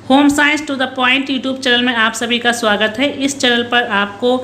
Home science to the point YouTube channel में आप सभी का स्वागत है। इस चैनल पर आपको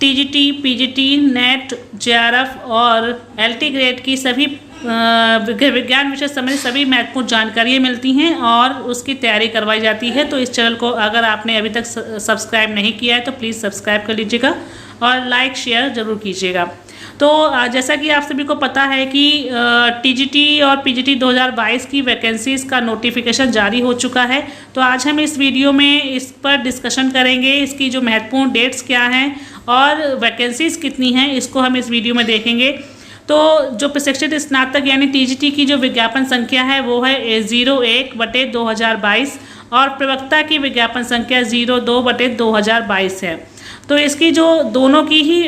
टीजीटी, पीजीटी, नेट, जेआरएफ और एलटी ग्रेड की सभी विज्ञान विषय संबंधित सभी महत्वपूर्ण जानकारियाँ मिलती हैं और उसकी तैयारी करवाई जाती है। तो इस चैनल को अगर आपने अभी तक सब्सक्राइब नहीं किया है तो प्लीज़ सब्सक्राइब कर लीजिएगा और लाइक शेयर ज़रूर कीजिएगा। तो जैसा कि आप सभी को पता है कि टीजीटी और पीजीटी 2022 की वैकेंसीज़ का नोटिफिकेशन जारी हो चुका है। तो आज हम इस वीडियो में इस पर डिस्कशन करेंगे, इसकी जो महत्वपूर्ण डेट्स क्या हैं और वैकेंसीज़ कितनी हैं, इसको हम इस वीडियो में देखेंगे। तो जो प्रशिक्षित स्नातक यानी टीजीटी की जो विज्ञापन संख्या है वो है 01/2022 और प्रवक्ता की विज्ञापन संख्या 02/2022 है। तो इसकी जो दोनों की ही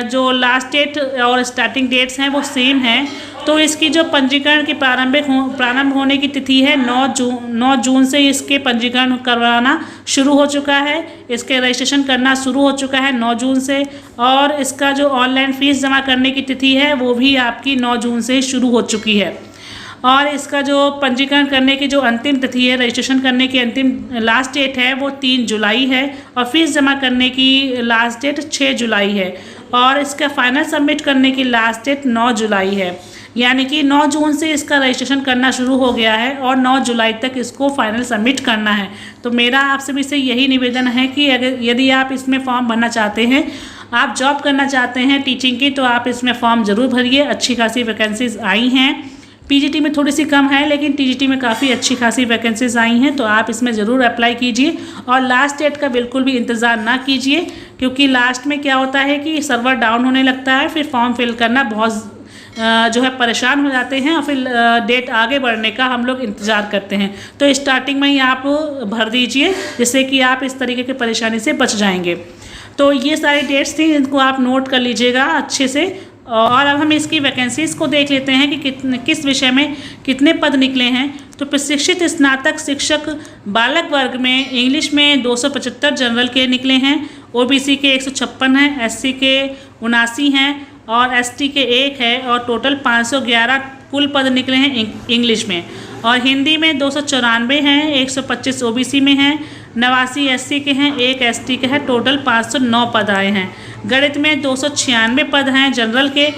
जो लास्ट डेट और स्टार्टिंग डेट्स हैं वो सेम हैं। तो इसकी जो पंजीकरण की प्रारंभ होने की तिथि है 9 जून से इसके पंजीकरण करवाना शुरू हो चुका है। इसके रजिस्ट्रेशन करना शुरू हो चुका है 9 जून से और इसका जो ऑनलाइन फ़ीस जमा करने की तिथि है वो भी आपकी 9 जून से शुरू हो चुकी है। और इसका जो पंजीकरण करने की जो अंतिम तिथि है, रजिस्ट्रेशन करने की अंतिम लास्ट डेट है वो 3 जुलाई है और फीस जमा करने की लास्ट डेट 6 जुलाई है और इसका फाइनल सबमिट करने की लास्ट डेट 9 जुलाई है। यानी कि 9 जून से इसका रजिस्ट्रेशन करना शुरू हो गया है और 9 जुलाई तक इसको फाइनल सबमिट करना है। तो मेरा आप सभी से यही निवेदन है कि अगर यदि आप इसमें फॉर्म भरना चाहते हैं, आप जॉब करना चाहते हैं टीचिंग की, तो आप इसमें फॉर्म ज़रूर भरिए। अच्छी खासी वैकेंसीज आई हैं। पीजीटी में थोड़ी सी कम है लेकिन टीजीटी में काफ़ी अच्छी खासी वैकेंसीज आई हैं। तो आप इसमें ज़रूर अप्लाई कीजिए और लास्ट डेट का बिल्कुल भी इंतज़ार ना कीजिए, क्योंकि लास्ट में क्या होता है कि सर्वर डाउन होने लगता है, फिर फॉर्म फिल करना बहुत जो है परेशान हो जाते हैं और फिर डेट आगे बढ़ने का हम लोग इंतज़ार करते हैं। तो स्टार्टिंग में ही आप भर दीजिए जिससे कि आप इस तरीके की परेशानी से बच जाएंगे। तो ये सारी डेट्स थी, इनको आप नोट कर लीजिएगा अच्छे से। और अब हम इसकी वैकेंसीज़ को देख लेते हैं कि किस विषय में कितने पद निकले हैं। तो प्रशिक्षित स्नातक शिक्षक बालक वर्ग में इंग्लिश में 275 जनरल के निकले हैं, ओबीसी के 156 हैं, एससी के 79 हैं और एसटी के 1 है और टोटल 511 कुल पद निकले हैं इंग्लिश में। और हिंदी में 294 हैं, 125 ओबीसी में हैं, 89 एससी के हैं, 1 एसटी के हैं, टोटल 509 पद आए हैं। गणित में 296 पद हैं जनरल के,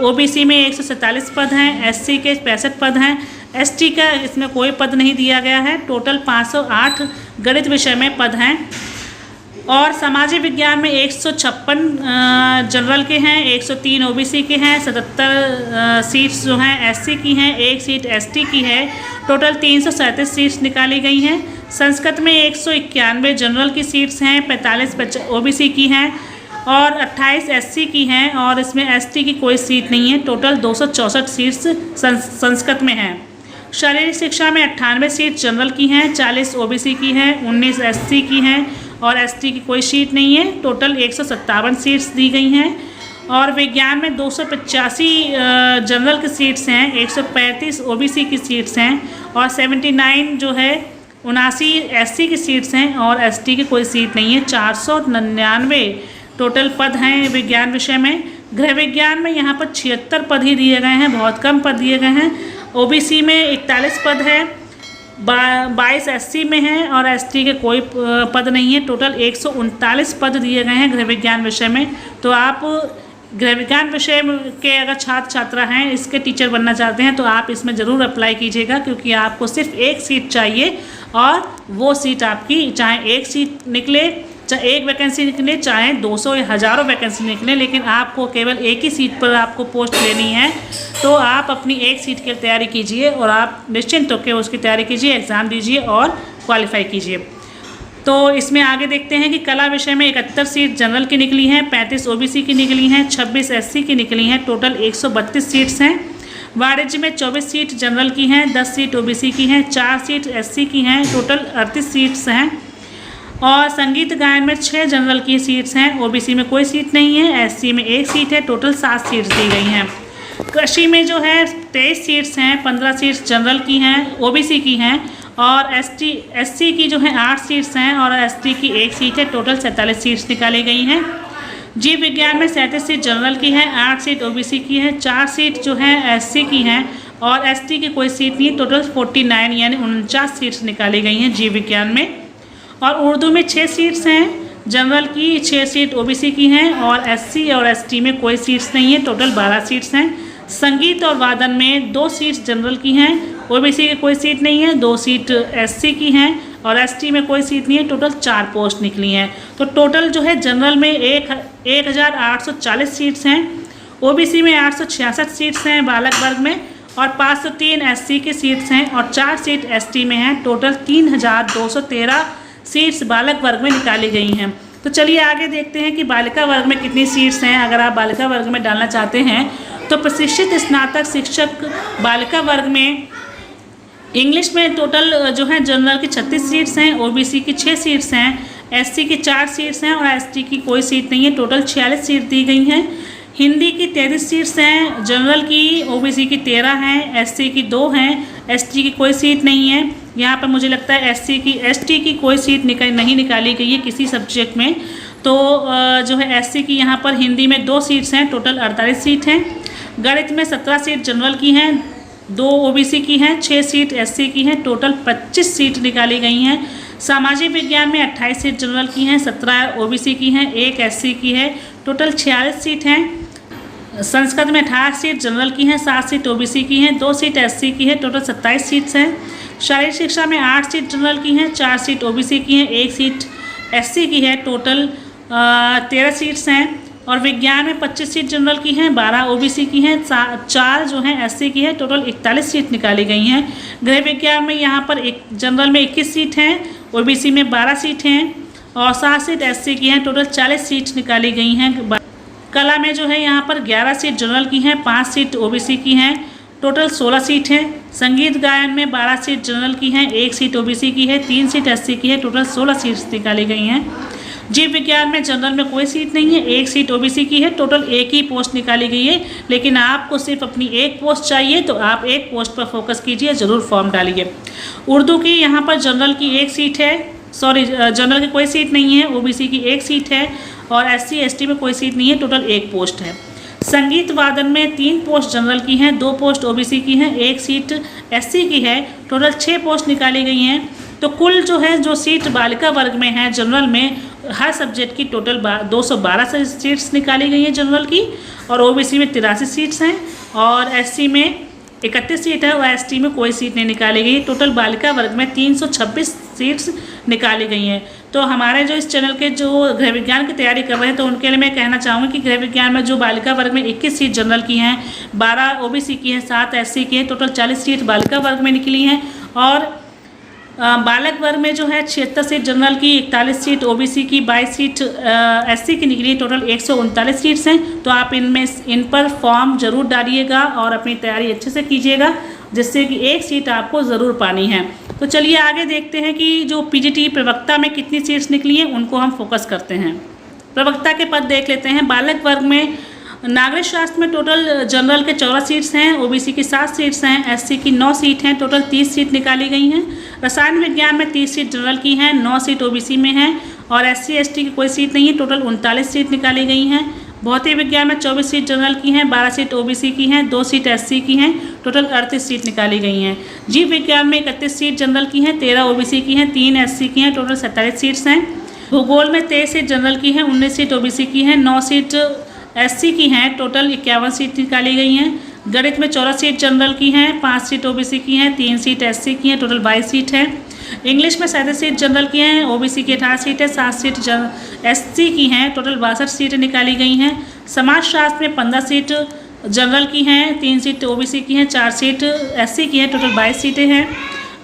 ओबीसी में 147 पद हैं, एससी के 65 पद हैं, एसटी का इसमें कोई पद नहीं दिया गया है। टोटल 508 गणित विषय में पद हैं। और सामाजिक विज्ञान में 156 जनरल के हैं, 103 ओबीसी के हैं, 77 सीट्स जो हैं एससी की हैं, 1 सीट एसटी की है। टोटल 337 सीट्स निकाली गई हैं। संस्कृत में 191 जनरल की सीट्स हैं, 45 ओबीसी की हैं और 28 एससी की हैं और इसमें एसटी की कोई सीट नहीं है। टोटल 264 सीट्स संस्कृत में हैं। शारीरिक शिक्षा में 98 सीट जनरल की हैं, 40 ओबीसी की हैं, 19 एससी की हैं और एसटी की कोई सीट नहीं है। टोटल 157 सीट्स दी गई हैं। और विज्ञान में 285 जनरल की सीट्स हैं, 135 ओबीसी की सीट्स हैं और 79 जो है 79 एससी की सीट्स हैं और एसटी की कोई सीट नहीं है। 499 टोटल पद हैं विज्ञान विषय में। गृह विज्ञान में यहाँ पर 76 पद ही दिए गए हैं, बहुत कम पद दिए गए हैं। ओबीसी में 41 पद है, 22 एससी में हैं और एसटी के कोई पद नहीं है। टोटल 139 पद दिए गए हैं गृह विज्ञान विषय में। तो आप गृह विज्ञान विषय के अगर छात्र छात्रा हैं, इसके टीचर बनना चाहते हैं तो आप इसमें ज़रूर अप्लाई कीजिएगा, क्योंकि आपको सिर्फ 1 सीट चाहिए और वो सीट आपकी, चाहे 1 सीट निकले, चाहे 1 वैकेंसी निकले, चाहे 200 या हज़ारों वैकेंसी निकले, लेकिन आपको केवल 1 ही सीट पर आपको पोस्ट लेनी है। तो आप अपनी 1 सीट की तैयारी कीजिए और आप निश्चिंत होकर उसकी तैयारी कीजिए, एग्ज़ाम दीजिए और क्वालिफाई कीजिए। तो इसमें आगे देखते हैं कि कला विषय में 71 सीट जनरल की निकली हैं, 35 ओबीसी की निकली हैं, 26 एससी की निकली हैं, टोटल 132 सीट्स हैं। वाणिज्य में 24 सीट जनरल की हैं, 10 सीट ओबीसी की हैं, 4 सीट एससी की हैं, टोटल 38 सीट्स हैं। और संगीत गायन में 6 जनरल की सीट्स हैं, ओबीसी में कोई सीट नहीं है, एससी में 1 सीट है, टोटल 7 सीट्स दी गई हैं। कृषि में जो है 23 सीट्स हैं, 15 सीट्स जनरल की हैं, ओबीसी की हैं और एससी की जो है 8 सीट्स हैं और एसटी की 1 सीट है। टोटल 47 सीट्स निकाली गई हैं। जीव विज्ञान में 37 सीट जनरल की है, 8 सीट ओबीसी की है, 4 सीट जो है एससी की हैं और एसटी की कोई सीट नहीं है। टोटल 49 यानी 49 सीट्स निकाली गई हैं जीव विज्ञान में। और उर्दू में 6 सीट्स हैं, जनरल की 6 सीट ओबीसी की हैं और एससी और एसटी में कोई सीट्स नहीं है। टोटल 12 सीट्स हैं। संगीत और वादन में 2 सीट्स जनरल की हैं, ओबीसी की कोई सीट नहीं है। 2 सीट एससी की हैं और एसटी में कोई सीट नहीं है। टोटल 4 पोस्ट निकली हैं। तो टोटल जो है जनरल में 1840 सीट्स हैं, ओबीसी में 866 सीट्स हैं बालक वर्ग में और 503 एससी की सीट्स हैं और 4 सीट एसटी में हैं। टोटल 3213 सीट्स बालक वर्ग में निकाली गई हैं। तो चलिए आगे देखते हैं कि बालिका वर्ग में कितनी सीट्स हैं। अगर आप बालिका वर्ग में डालना चाहते हैं तो प्रशिक्षित स्नातक शिक्षक बालिका वर्ग में इंग्लिश में टोटल जो है जनरल की 36 सीट्स हैं, ओबीसी की 6 सीट्स हैं, एससी की 4 सीट्स हैं और एसटी की कोई सीट नहीं है। टोटल 46 सीट दी गई हैं। हिंदी की 33 सीट्स हैं, जनरल की ओबीसी की 13 हैं, एससी की 2 हैं, एसटी की कोई सीट नहीं है। यहाँ पर मुझे लगता है एसटी की कोई सीट नहीं निकाली गई है किसी सब्जेक्ट में। तो जो है एससी की यहाँ पर हिंदी में 2 सीट्स हैं, टोटल 48 सीट हैं। गणित में 17 सीट जनरल की हैं, 2 ओबीसी की हैं, 6 सीट एससी की हैं, टोटल 25 सीट निकाली गई हैं। सामाजिक विज्ञान में 28 सीट जनरल की हैं, 17 ओबीसी की हैं, 1 एससी की है, टोटल 46 सीट हैं। संस्कृत में 18 सीट जनरल की हैं, 7 सीट ओबीसी की हैं, 2 सीट एससी की है, टोटल 27 सीट्स हैं। शारीरिक शिक्षा में 8 सीट जनरल की हैं, 4 सीट ओबीसी की हैं, 1 सीट एससी की है, टोटल 13 सीट्स हैं। और विज्ञान में 25 सीट जनरल की हैं, 12 ओबीसी की हैं, 4 जो हैं एससी की है, टोटल 41 सीट निकाली गई हैं। गृह विज्ञान में यहाँ पर जनरल में 21 सीट हैं, ओबीसी में 12 सीट हैं और 7 सीट एससी की हैं, टोटल 40 सीट निकाली गई हैं। कला में जो है यहाँ पर 11 सीट जनरल की हैं, 5 सीट ओबीसी की हैं, टोटल 16 सीट हैं। संगीत गायन में 12 सीट जनरल की हैं, 1 सीट ओबीसी की है, 3 सीट एससी की है, टोटल 16 सीट्स निकाली गई हैं। जीव विज्ञान में जनरल में कोई सीट नहीं है, 1 सीट ओबीसी की है, टोटल 1 ही पोस्ट निकाली गई है। लेकिन आपको सिर्फ अपनी 1 पोस्ट चाहिए तो आप 1 पोस्ट पर फोकस कीजिए, ज़रूर फॉर्म डालिए। उर्दू की यहाँ पर जनरल की 1 सीट है, जनरल की कोई सीट नहीं है, ओबीसी की 1 सीट है और एससी एसटी में कोई सीट नहीं है, टोटल 1 पोस्ट है। संगीत वादन में 3 पोस्ट जनरल की हैं, 2 पोस्ट ओबीसी की हैं, 1 सीट एससी की है, टोटल 6 पोस्ट निकाली गई हैं। तो कुल जो है जो सीट बालिका वर्ग में है जनरल में हर सब्जेक्ट की टोटल 212 सीट्स निकाली गई हैं जनरल की और ओबीसी में 83 सीट्स हैं और एससी में 31 सीट है और एसटी में कोई सीट नहीं निकाली गई। टोटल बालिका वर्ग में 326 सीट्स निकाली गई हैं। तो हमारे जो इस चैनल के जो गृह विज्ञान की तैयारी कर रहे हैं तो उनके लिए मैं कहना चाहूँगी कि गृह विज्ञान में जो बालिका वर्ग में 21 सीट जनरल की हैं, 12 ओबीसी की हैं, 7 एससी की हैं, टोटल 40 सीट बालिका वर्ग में निकली हैं। और बालक वर्ग में जो है 76 सीट जनरल की, 41 सीट ओबीसी की, 22 सीट एससी की निकली, टोटल 139 सीट्स हैं। तो आप इन पर फॉर्म ज़रूर डालिएगा और अपनी तैयारी अच्छे से कीजिएगा जिससे कि 1 सीट आपको ज़रूर पानी है। तो चलिए आगे देखते हैं कि जो पीजीटी प्रवक्ता में कितनी सीट्स निकली हैं उनको हम फोकस करते हैं। प्रवक्ता के पद देख लेते हैं। बालक वर्ग में नागरिक शास्त्र में टोटल जनरल के 14 सीट्स हैं, ओबीसी की 7 सीट्स हैं, एससी की 9 सीट हैं, टोटल 30 सीट निकाली गई हैं। रसायन विज्ञान में 30 सीट जनरल की हैं, 9 सीट ओबीसी में हैं और एससी एसटी की कोई सीट नहीं है, टोटल 39 सीट निकाली गई हैं। भौतिक विज्ञान में 24 सीट जनरल की हैं, 12 सीट ओबीसी की हैं, 2 सीट एससी की हैं, टोटल 38 सीट निकाली गई हैं। जीव विज्ञान में 31 सीट जनरल की हैं, 13 ओबीसी की हैं, 3 एससी की हैं, टोटल 47 सीट्स हैं। भूगोल में 23 सीट जनरल की हैं, 19 सीट ओबीसी की हैं, 9 सीट एससी की हैं, टोटल 51 सीट निकाली गई हैं। गणित में 14 सीट जनरल की हैं, 5 सीट ओबीसी की हैं, 3 सीट एससी की हैं, टोटल 22 सीट है। इंग्लिश में 37 सीट जनरल की हैं, ओबीसी की 18 सीट है, 7 सीट एससी की हैं, टोटल 62 सीटें निकाली गई हैं। समाजशास्त्र में 15 सीट जनरल की हैं, 3 सीट ओबीसी की हैं, 4 सीट एससी की हैं, टोटल 22 सीटें हैं।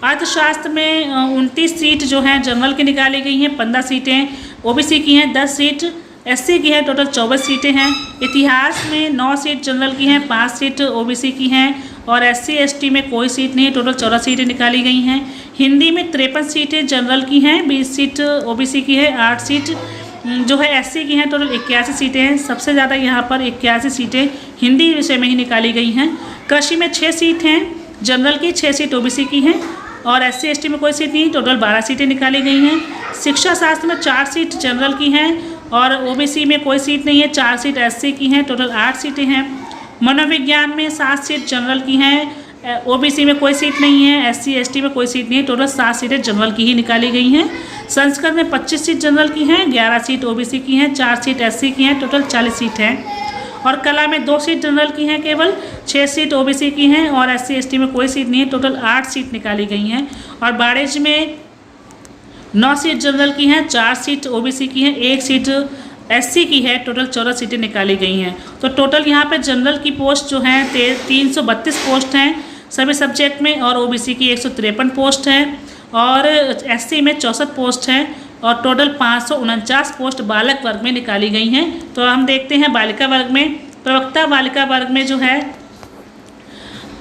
अर्थशास्त्र में 29 सीट जो हैं जनरल की निकाली गई हैं, 15 सीटें ओबीसी की हैं, 10 सीट एससी की है, टोटल 24 सीटें हैं। इतिहास में 9 सीट जनरल की हैं, 5 सीट ओबीसी की हैं और एससी एसटी में कोई सीट नहीं है, टोटल 14 सीटें निकाली गई हैं। हिंदी में 53 सीटें जनरल की हैं, 20 सीट ओबीसी की है, 8 सीट जो है एससी की हैं, टोटल 81 सीटें हैं। सबसे ज़्यादा यहाँ पर 81 सीटें हिंदी विषय में ही निकाली गई हैं। कृषि में 6 सीट हैं जनरल की, 6 सीट ओबीसी की हैं और एससी एसटी में कोई सीट नहीं, टोटल 12 सीटें निकाली गई हैं। शिक्षा शास्त्र में 4 सीट जनरल की हैं और ओबीसी में कोई सीट नहीं है, 4 सीट एससी की हैं, टोटल 8 सीटें हैं। मनोविज्ञान में 7 सीट जनरल की हैं, ओबीसी में कोई सीट नहीं है, एससी एसटी में कोई सीट नहीं है। टोटल 7 सीटें जनरल की ही निकाली गई हैं। संस्कृत में 25 सीट जनरल की हैं, 11 सीट ओबीसी की हैं, 4 सीट एससी की हैं, टोटल 40 सीट हैं। और कला में 2 सीट जनरल की हैं केवल, 6 सीट ओबीसी की हैं और एससी एसटी में कोई सीट नहीं है, टोटल 8 सीट निकाली गई हैं। और बाणिज्य में 9 सीट जनरल की हैं, 4 सीट ओबीसी की हैं, 1 सीट एससी की है, टोटल 14 सीटें निकाली गई हैं। तो टोटल यहाँ पे जनरल की पोस्ट जो हैं 332 पोस्ट हैं सभी सब्जेक्ट में, और ओबीसी की 153 पोस्ट हैं, और एससी में 64 पोस्ट हैं, और टोटल 549 पोस्ट बालक वर्ग में निकाली गई हैं। तो हम देखते हैं बालिका वर्ग में। प्रवक्ता बालिका वर्ग में जो है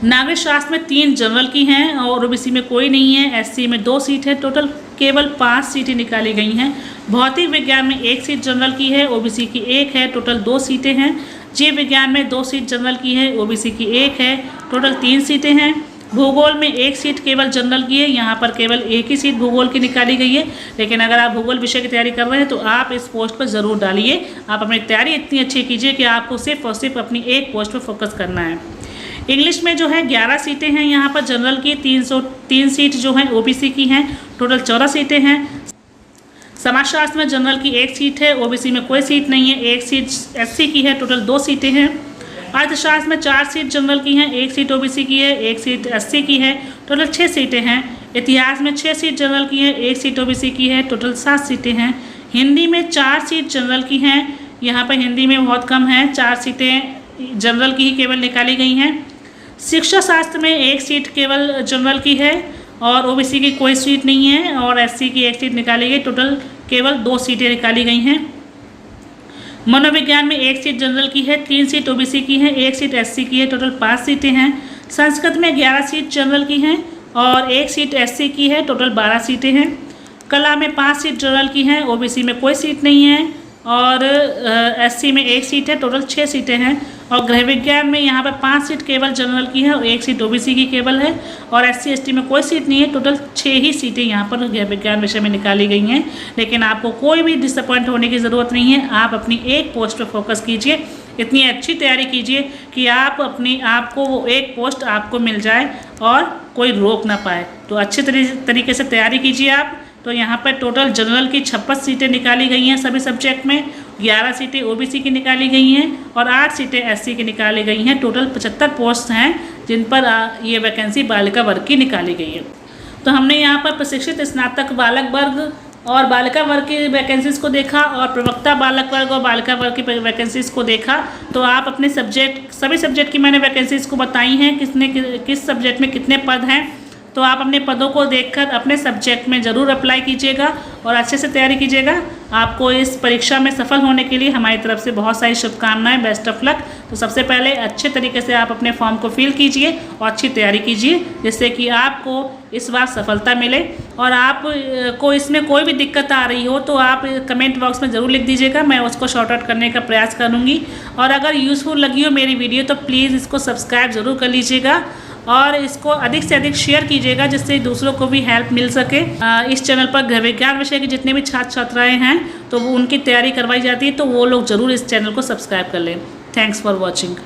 नागरिक शास्त्र में 3 जनरल की हैं और ओबीसी में कोई नहीं है, एससी में 2 सीट है, टोटल केवल 5 सीटें निकाली गई हैं। भौतिक विज्ञान में 1 सीट जनरल की है, ओबीसी की 1 है, टोटल 2 सीटें हैं। जीव विज्ञान में 2 सीट जनरल की है, ओबीसी की 1 है, टोटल 3 सीटें हैं। भूगोल में 1 सीट केवल जनरल की है, यहाँ पर केवल 1 ही सीट भूगोल की निकाली गई है। लेकिन अगर आप भूगोल विषय की तैयारी कर रहे हैं तो आप इस पोस्ट पर ज़रूर डालिए। आप अपनी तैयारी इतनी अच्छी कीजिए कि आपको सिर्फ और सिर्फ अपनी एक पोस्ट पर फोकस करना है। इंग्लिश में जो है 11 सीटें हैं यहाँ पर जनरल की, 303 सीट जो हैं ओबीसी की हैं, टोटल 14 सीटें हैं। समाजशास्त्र में जनरल की 1 सीट है, ओबीसी में कोई सीट नहीं है, 1 सीट एससी की है, टोटल 2 सीटें हैं। अर्थशास्त्र में 4 सीट जनरल की हैं, 1 सीट ओबीसी की है, 1 सीट एससी की है, टोटल 6 सीटें हैं। इतिहास में 6 सीट जनरल की है, 1 सीट ओबीसी की है, टोटल 7 सीटें हैं। हिंदी में 4 सीट जनरल की हैं, यहाँ पर हिंदी में बहुत कम है, 4 सीटें जनरल की ही केवल निकाली गई हैं। शिक्षा शास्त्र में 1 सीट केवल जनरल की है और ओबीसी की कोई सीट नहीं है, और एससी की 1 सीट निकाली गई, टोटल केवल 2 सीटें निकाली गई हैं। मनोविज्ञान में 1 सीट जनरल की है, 3 सीट ओबीसी की है, 1 सीट एससी की है, टोटल 5 सीटें हैं। संस्कृत में 11 सीट जनरल की हैं और 1 सीट एससी की है, टोटल 12 सीटें हैं। कला में 5 सीट जनरल की हैं, ओबीसी में कोई सीट नहीं है, और एससी में 1 सीट है, टोटल 6 सीटें हैं। और गृह विज्ञान में यहाँ पर 5 सीट केवल जनरल की है और 1 सीट ओबीसी की केवल है, और एससी एसटी में कोई सीट नहीं है, टोटल 6 ही सीटें यहाँ पर गृह विज्ञान विषय में निकाली गई हैं। लेकिन आपको कोई भी डिसअपॉइंट होने की ज़रूरत नहीं है, आप अपनी एक पोस्ट पर फोकस कीजिए, इतनी अच्छी तैयारी कीजिए कि आप अपनी आपको वो एक पोस्ट आपको मिल जाए और कोई रोक ना पाए। तो अच्छे तरीके से तैयारी कीजिए आप। तो यहाँ पर टोटल जनरल की 56 सीटें निकाली गई हैं सभी सब्जेक्ट में, 11 सीटें ओबीसी की निकाली गई हैं और 8 सीटें एससी की निकाली गई हैं। टोटल 75 पोस्ट हैं जिन पर ये वैकेंसी बालिका वर्ग की निकाली गई है। तो हमने यहाँ पर प्रशिक्षित स्नातक बालक वर्ग और बालिका वर्ग की वैकेंसीज़ को देखा, और प्रवक्ता बालक वर्ग और बालिका वर्ग की वैकेंसीज़ को देखा। तो आप अपने सभी सब्जेक्ट की मैंने वैकेंसीज़ को बताई हैं, किस सब्जेक्ट में कितने पद हैं। तो आप अपने पदों को देखकर अपने सब्जेक्ट में ज़रूर अप्लाई कीजिएगा और अच्छे से तैयारी कीजिएगा। आपको इस परीक्षा में सफल होने के लिए हमारी तरफ से बहुत सारी शुभकामनाएं, बेस्ट ऑफ लक। तो सबसे पहले अच्छे तरीके से आप अपने फॉर्म को फिल कीजिए और अच्छी तैयारी कीजिए, जिससे कि आपको इस बार सफलता मिले। और आप को इसमें कोई भी दिक्कत आ रही हो तो आप कमेंट बॉक्स में ज़रूर लिख दीजिएगा, मैं उसको शॉर्ट आउट करने का प्रयास करूँगी। और अगर यूज़फुल लगी हो मेरी वीडियो तो प्लीज़ इसको सब्सक्राइब ज़रूर कर लीजिएगा और इसको अधिक से अधिक शेयर कीजिएगा, जिससे दूसरों को भी हेल्प मिल सके। इस चैनल पर गृह विज्ञान विषय के जितने भी छात्र छात्राएँ हैं तो वो उनकी तैयारी करवाई जाती है, तो वो लोग ज़रूर इस चैनल को सब्सक्राइब कर लें। Thanks for watching.